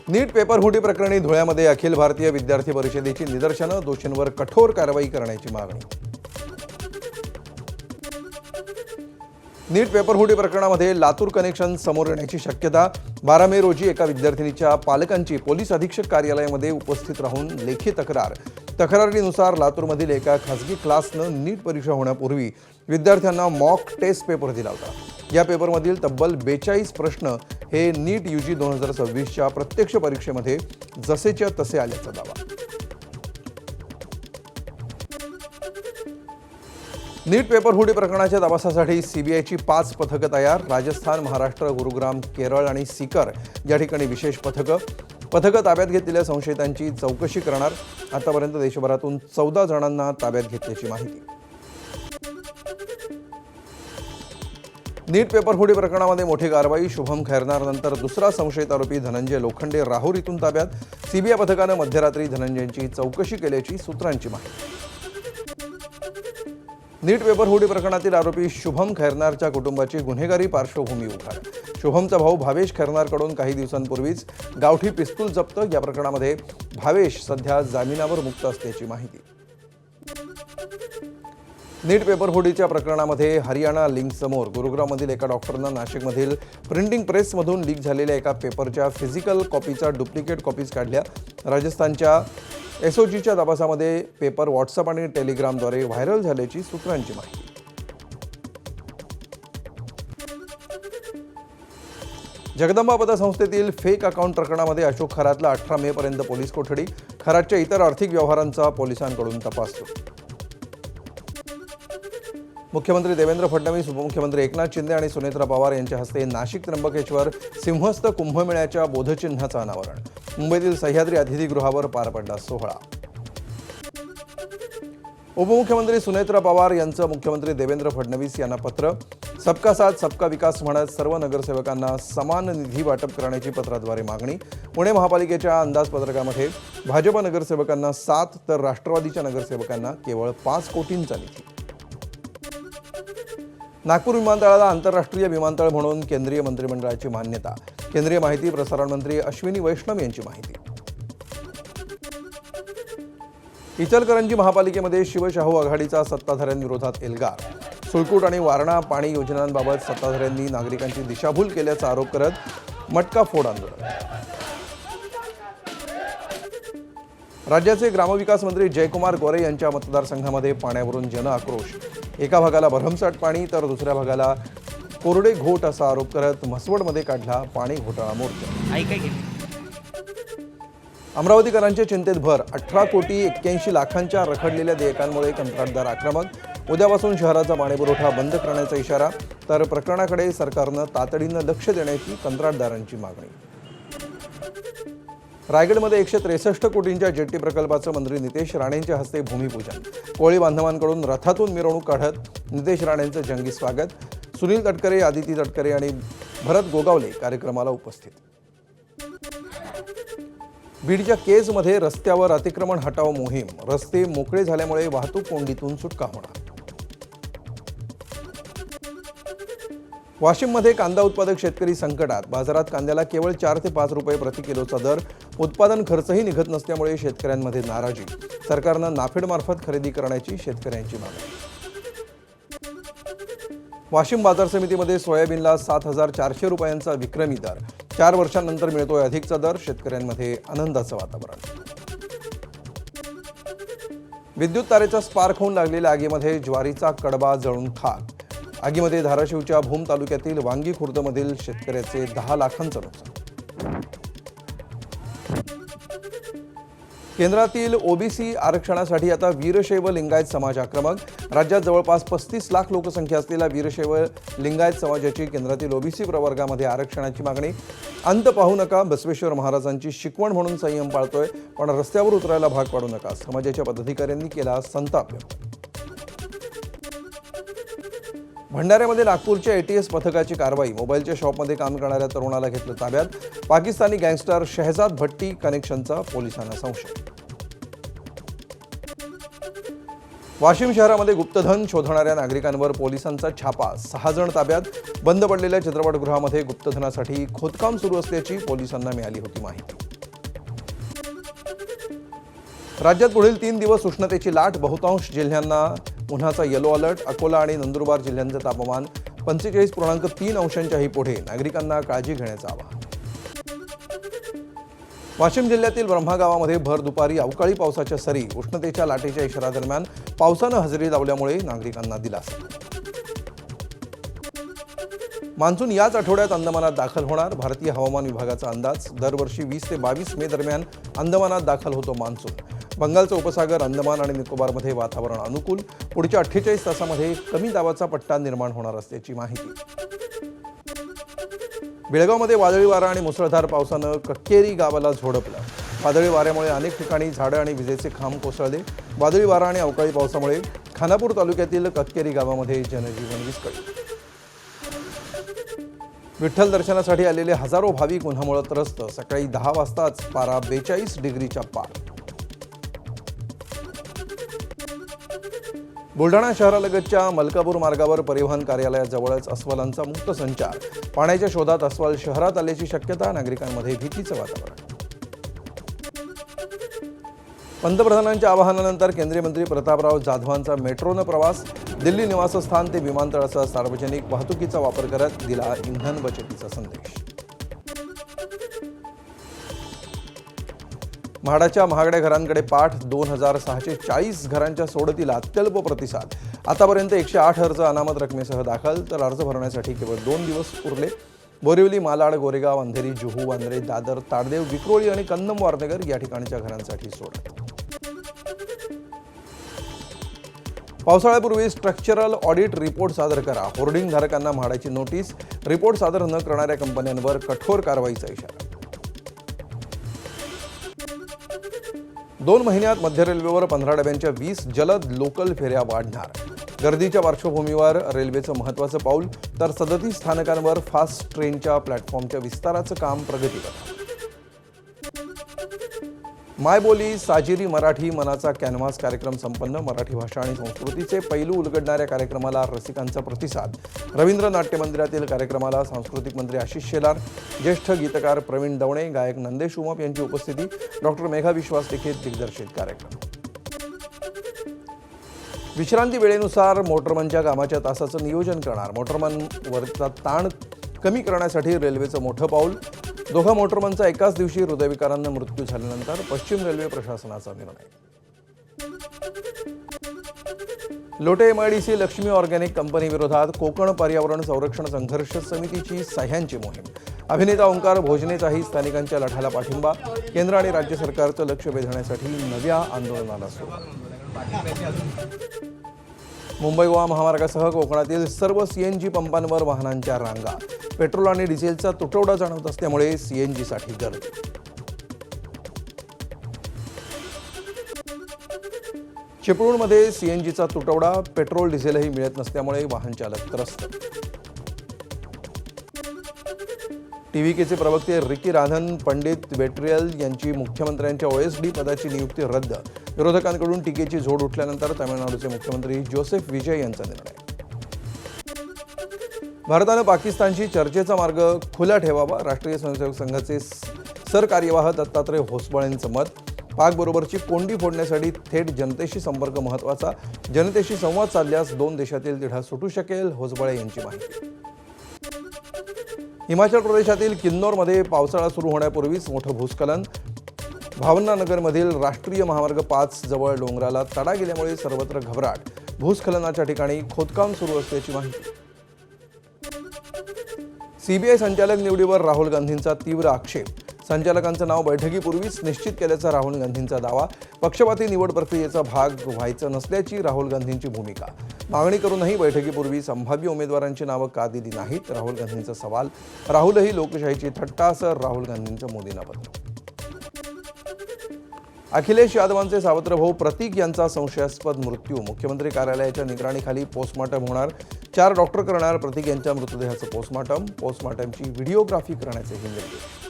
नीट paper फुटी प्रकरणी धुळ्यामध्ये अखिल भारतीय विद्यार्थी परिषदेची निदर्शनं, दोषींवर कठोर कारवाई करण्याची मागणी. नीट पेपर फुटी प्रकरणामध्ये लातूर कनेक्शन समोर येण्याची शक्यता. 12 मे रोजी एका विद्यार्थिनीच्या पालकांची पोलीस अधीक्षक कार्यालयामध्ये उपस्थित राहून लेखी तक्रारीनुसार लातूरमधील एका खासगी क्लासनं नीट परीक्षा होण्यापूर्वी विद्यार्थ्यांना मॉक टेस्ट पेपर दिला होता. या पेपरमधील तब्बल 42 प्रश्न हे नीट UG 2026च्या प्रत्यक्ष परीक्षेमध्ये जसेच्या तसे आल्याचा दावा. नीट पेपर फुटी प्रकरणाच्या तपासासाठी CBIची 5 पथकं तयार. राजस्थान, महाराष्ट्र, गुरुग्राम, केरळ आणि सीकर या ठिकाणी विशेष पथकं ताब्यात घेतलेल्या संशयितांची चौकशी करणार. आतापर्यंत देशभरातून 14 जणांना ताब्यात घेतल्याची माहिती. नीट पेपर फुटी प्रकरणामध्ये मोठी कारवाई. शुभम खैरनार नंतर दुसरा संशयित आरोपी धनंजय लोखंडे राहुरी इथून ताब्यात. CBI पथकानं मध्यरात्री धनंजयची चौकशी केल्याची सूत्रांची माहिती. नीट पेपर फुटी प्रकरणातील आरोपी शुभम खैरनारच्या कुटुंबाची गुन्हेगारी पार्श्वभूमी उघड. शुभमचा भाऊ भावेश खैरनारकडून काही दिवसांपूर्वीच गावठी पिस्तूल जप्त. या प्रकरणामध्ये भावेश सध्या जामिनावर मुक्त असल्याची माहिती. नीट पेपर फुटीच्या प्रकरणामध्ये हरियाणा लिंक समोर. गुरुग्राममधील एका डॉक्टरनं नाशिकमधील प्रिंटिंग प्रेसमधून लीक झालेल्या एका पेपरच्या फिजिकल कॉपीचा डुप्लिकेट कॉपीज काढल्या. राजस्थानच्या SOGच्या तपासामध्ये पेपर व्हॉट्सअप आणि टेलिग्रामद्वारे व्हायरल झाल्याची सूत्रांची माहिती. जगदंबा पतसंस्थेतील फेक अकाउंट प्रकरणामध्ये अशोक खरातला 18 मे पर्यंत पोलीस कोठडी. खरातच्या इतर आर्थिक व्यवहारांचा पोलिसांकडून तपास सुरू. मुख्यमंत्री देवेंद्र फडणवीस, उपमुख्यमंत्री एकनाथ शिंदे आणि सुनेत्रा पवार यांच्या हस्ते नाशिक त्र्यंबकेश्वर सिंहस्थ कुंभमेळ्याच्या बोधचिन्हाचं अनावरण. मुंबईतील सह्याद्री अतिथीगृहावर पार पडला सोहळा. उपमुख्यमंत्री सुनेत्रा पवार यांचं मुख्यमंत्री देवेंद्र फडणवीस यांना पत्र. सबका साथ सबका विकास म्हणत सर्व नगरसेवकांना समान निधी वाटप करण्याची पत्राद्वारे मागणी. पुणे महापालिकेच्या अंदाजपत्रकामध्ये भाजप नगरसेवकांना 7 तर राष्ट्रवादीच्या नगरसेवकांना केवळ 5 कोटींचा निधी. नागपूर विमानतळाला आंतरराष्ट्रीय विमानतळ म्हणून केंद्रीय मंत्रिमंडळाची मान्यता. केंद्रीय माहिती प्रसारण मंत्री अश्विनी वैष्णव यांची माहिती. इचलकरंजी महापालिकेमध्ये शिवशाहू आघाडीचा सत्ताधाऱ्यांविरोधात एल्गार. सुळकूट आणि वारणा पाणी योजनांबाबत सत्ताधाऱ्यांनी नागरिकांची दिशाभूल केल्याचा आरोप करत मटका फोड आंदोलन. राज्याचे ग्रामविकास मंत्री जयकुमार गोरे यांच्या मतदारसंघामध्ये पाण्यावरून जनआक्रोश. एका भागाला भरमसाठ पाणी तर दुसऱ्या भागाला कोरडे घोट असा आरोप करत म्हसवडमध्ये काढला पाणी घोटाळा मोर्चा. अमरावतीकरांच्या चिंतेत भर. 18 कोटी 81 लाखांच्या रखडलेल्या देयकांमुळे कंत्राटदार आक्रमक. उद्यापासून शहराचा पाणीपुरवठा बंद करण्याचा इशारा. तर प्रकरणाकडे सरकारनं तातडीनं लक्ष देण्याची कंत्राटदारांची मागणी. रायगडमध्ये 163 कोटींच्या जेट्टी प्रकल्पाचं मंत्री नितेश राणेंच्या हस्ते भूमिपूजन. कोळी बांधवांकडून रथातून मिरवणूक काढत नितेश राणेंचं जंगी स्वागत. सुनील तटकरे, आदिती तटकरे आणि भरत गोगावले कार्यक्रमाला उपस्थित. बीडच्या केजमध्ये रस्त्यावर अतिक्रमण हटाव मोहीम. रस्ते मोकळे झाल्यामुळे वाहतूक कोंडीतून सुटका होणार. वाशिममध्ये कांदा उत्पादक शेतकरी संकटात. बाजारात कांद्याला केवळ 4 ते 5 रुपये प्रति किलोचा दर. उत्पादन खर्चही निघत नसल्यामुळे शेतकऱ्यांमध्ये नाराजी. सरकारनं नाफेडमार्फत खरेदी करण्याची शेतकऱ्यांची मागणी. वाशिम बाजार समितीमध्ये सोयाबीनला 7,400 रुपयांचा विक्रमी दर. 4 वर्षांनंतर मिळतोय अधिकचा दर. शेतकऱ्यांमध्ये आनंदाचं वातावरण. विद्युत तारेचा स्पार्क होऊन लागलेल्या आगीमध्ये ज्वारीचा कडबा जळून खाक. आगीमध्ये धाराशिवच्या भूम तालुक्यातील वांगी खुर्दमधील शेतकऱ्याचे 10 लाखांचं नुकसान. केंद्रातील OBC आरक्षणासाठी आता वीरशैव लिंगायत समाज आक्रमक. राज्यात जवळपास 35 लाख लोकसंख्या असलेल्या वीरशैव लिंगायत समाजाची केंद्रातील OBC प्रवर्गामध्ये आरक्षणाची मागणी. अंत पाहू नका. बसवेश्वर महाराजांची शिकवण म्हणून संयम पाळतोय, पण रस्त्यावर उतरायला भाग पाडू नका. समाजाच्या पदाधिकाऱ्यांनी केला संताप व्यक्त. भंडाऱ्यामध्ये नागपूरच्या ATS पथकाची कारवाई. मोबाईलच्या शॉपमध्ये काम करणाऱ्या तरुणाला घेतलं ताब्यात. पाकिस्तानी गँगस्टर शहजाद भट्टी कनेक्शनचा पोलिसांना संशय. वाशिम शहरामध्ये गुप्तधन शोधणाऱ्या नागरिकांवर पोलिसांचा छापा. 6 जण ताब्यात. बंद पडलेल्या चित्रपटगृहामध्ये गुप्तधनासाठी खोदकाम सुरू असल्याची पोलिसांना मिळाली होती माहिती. राज्यात पुढील 3 दिवस उष्णतेची लाट, बहुतांश जिल्ह्यांना उन्हाचा येलो अलर्ट. अकोला आणि नंदुरबार जिल्ह्यांचं तापमान 45.3 अंशांच्याही पुढे. नागरिकांना काळजी घेण्याचं आवाहन. वाशिम जिल्ह्यातील ब्रह्मा गावामध्ये भर दुपारी अवकाळी पावसाच्या सरी. उष्णतेच्या लाटेच्या इशाऱ्यादरम्यान पावसानं हजेरी लावल्यामुळे नागरिकांना दिलासा. मान्सून याच आठवड्यात अंदमानात दाखल होणार. भारतीय हवामान विभागाचा अंदाज. दरवर्षी 20 ते 22 मे दरम्यान अंदमानात दाखल होतो मान्सून. बंगालचा उपसागर, अंदमान आणि निकोबारमध्ये वातावरण अनुकूल. पुढच्या 48 तासामध्ये कमी दाबाचा पट्टा निर्माण होणार असल्याची माहिती. बेळगावमध्ये वादळी वारा आणि मुसळधार पावसानं कक्केरी गावाला झोडपलं. वादळी वाऱ्यामुळे अनेक ठिकाणी झाडं आणि विजेचे खांब कोसळले. वादळी वारा आणि अवकाळी पावसामुळे खानापूर तालुक्यातील कक्केरी गावामध्ये जनजीवन विस्कळीत. विठ्ठल दर्शनासाठी आलेले हजारो भाविक उन्हामुळे त्रस्त. सकाळी 10 वाजताच पारा 42 डिग्रीच्या पार. बुलढाणा शहरालगतच्या मलकापूर मार्गावर परिवहन कार्यालयाजवळच अस्वलांचा मुक्त संचार. पाण्याच्या शोधात अस्वल शहरात आल्याची शक्यता. नागरिकांमध्ये भीतीचं वातावरण. पंतप्रधानांच्या आवाहनानंतर केंद्रीय मंत्री प्रतापराव जाधवांचा मेट्रोनं प्रवास. दिल्ली निवासस्थान ते विमानतळाचा सार्वजनिक वाहतुकीचा वापर करत दिला इंधन बचतीचा संदेश. म्हाडाच्या महागड्या घरांकडे पाठ. 2640 घरांच्या सोडतीला अत्यल्प प्रतिसाद. आतापर्यंत 108 अर्ज अनामत रकमेसह दाखल, तर अर्ज भरण्यासाठी केवळ 2 दिवस उरले. बोरिवली, मालाड, गोरेगाव, अंधेरी, जुहू, वांद्रे, दादर, ताडदेव, विक्रोळी आणि कन्नम वारनगर या ठिकाणच्या घरांसाठी सोडत. पावसाळ्यापूर्वी स्ट्रक्चरल ऑडिट रिपोर्ट सादर करा. होर्डिंग धारकांना म्हाडाची नोटीस. रिपोर्ट सादर न करणाऱ्या कंपन्यांवर कठोर कारवाईचा इशारा. 2 महिन्यात मध्य रेल्वेवर 15 डब्यांच्या 20 जलद लोकल फेऱ्या वाढणार. गर्दीच्या पार्श्वभूमीवर रेल्वेचं महत्त्वाचं पाऊल. तर 37 स्थानकांवर फास्ट ट्रेनच्या प्लॅटफॉर्मच्या विस्ताराचं काम प्रगतीवर. मायबोली साजिरी मराठी मनाचा कॅनव्हास कार्यक्रम संपन्न. मराठी भाषा आणि संस्कृतीचे पैलू उलगडणाऱ्या कार्यक्रमाला रसिकांचा प्रतिसाद. रवींद्र नाट्य मंदिरातील कार्यक्रमाला सांस्कृतिक मंत्री आशिष शेलार, ज्येष्ठ गीतकार प्रवीण दवणे, गायक नंदेश उमप यांची उपस्थिती. डॉक्टर मेघा विश्वास लिखित दिग्दर्शित कार्यक्रम. विश्रांती वेळेनुसार मोटरमनच्या कामाच्या तासाचं नियोजन करणार. मोटरमनवरचा ताण कमी करण्यासाठी रेल्वेचं मोठं पाऊल. दोघा मोटरमनचा एकाच दिवशी हृदयविकारानं मृत्यू झाल्यानंतर पश्चिम रेल्वे प्रशासनाचा निर्णय. Lote MIDC Laxmi organic company विरोधात कोकण पर्यावरण संरक्षण संघर्ष समितीची सह्यांची मोहीम. अभिनेता ओंकार भोजनेचाही स्थानिकांच्या लढ्याला पाठिंबा. केंद्र आणि राज्य सरकारचं लक्ष वेधण्यासाठी नव्या आंदोलनाला सुरुवात. मुंबई गोवा महामार्गासह कोकणातील सर्व CNG पंपांवर वाहनांच्या रांगा. पेट्रोल आणि डिझेलचा तुटवडा जाणवत असल्यामुळे CNGसाठी गर्दी. चिपळूणमध्ये CNGचा तुटवडा. पेट्रोल डिझेलही मिळत नसल्यामुळे वाहन चालक त्रस्त. TVKचे प्रवक्ते रिकी राधन पंडित वेट्रियल यांची मुख्यमंत्र्यांच्या OSD पदाची नियुक्ती रद्द. विरोधकांकडून टीकेची झोड उठल्यानंतर तामिळनाडूचे मुख्यमंत्री जोसेफ विजय यांचा निर्णय. भारतानं पाकिस्तानशी चर्चेचा मार्ग खुला ठेवावा. राष्ट्रीय स्वयंसेवक संघाचे सरकार्यवाह दत्तात्रय होसबळेंचं मत. पाकबरोबरची कोंडी फोडण्यासाठी थेट जनतेशी संपर्क महत्त्वाचा. जनतेशी संवाद साधल्यास 2 देशातील तिढा सुटू शकेल, होसबळे यांची माहिती. हिमाचल प्रदेशातील किन्नौरमध्ये पावसाळा सुरू होण्यापूर्वीच मोठं भूस्खलन. भावनानगरमधील राष्ट्रीय महामार्ग 5 जवळ डोंगराला तडा गेल्यामुळे सर्वत्र घबराट. भूस्खलनाच्या ठिकाणी खोदकाम सुरू असल्याची माहिती. CBI संचालक निवडीवर राहुल गांधींचा तीव्र आक्षेप. संचालकांचं नाव बैठकीपूर्वीच निश्चित केल्याचा राहुल गांधींचा दावा. पक्षपाती निवड प्रक्रियेचा भाग व्हायचं नसल्याची राहुल गांधींची भूमिका. मागणी करूनही बैठकीपूर्वी संभाव्य उमेदवारांची नावं का दिली नाहीत, राहुल गांधींचा सवाल. राहुलही लोकशाहीची थट्टा असं राहुल गांधींचं मोदींना पत्र. अखिलेश यादवांचे सावत्र भाऊ प्रतीक यांचा संशयास्पद मृत्यू. मुख्यमंत्री कार्यालयाच्या निगराणीखाली पोस्टमॉर्टम होणार. 4 डॉक्टर करणार प्रतीक यांच्या मृतदेहाचं पोस्टमॉर्टमची व्हिडिओग्राफी करण्याचे निर्देश.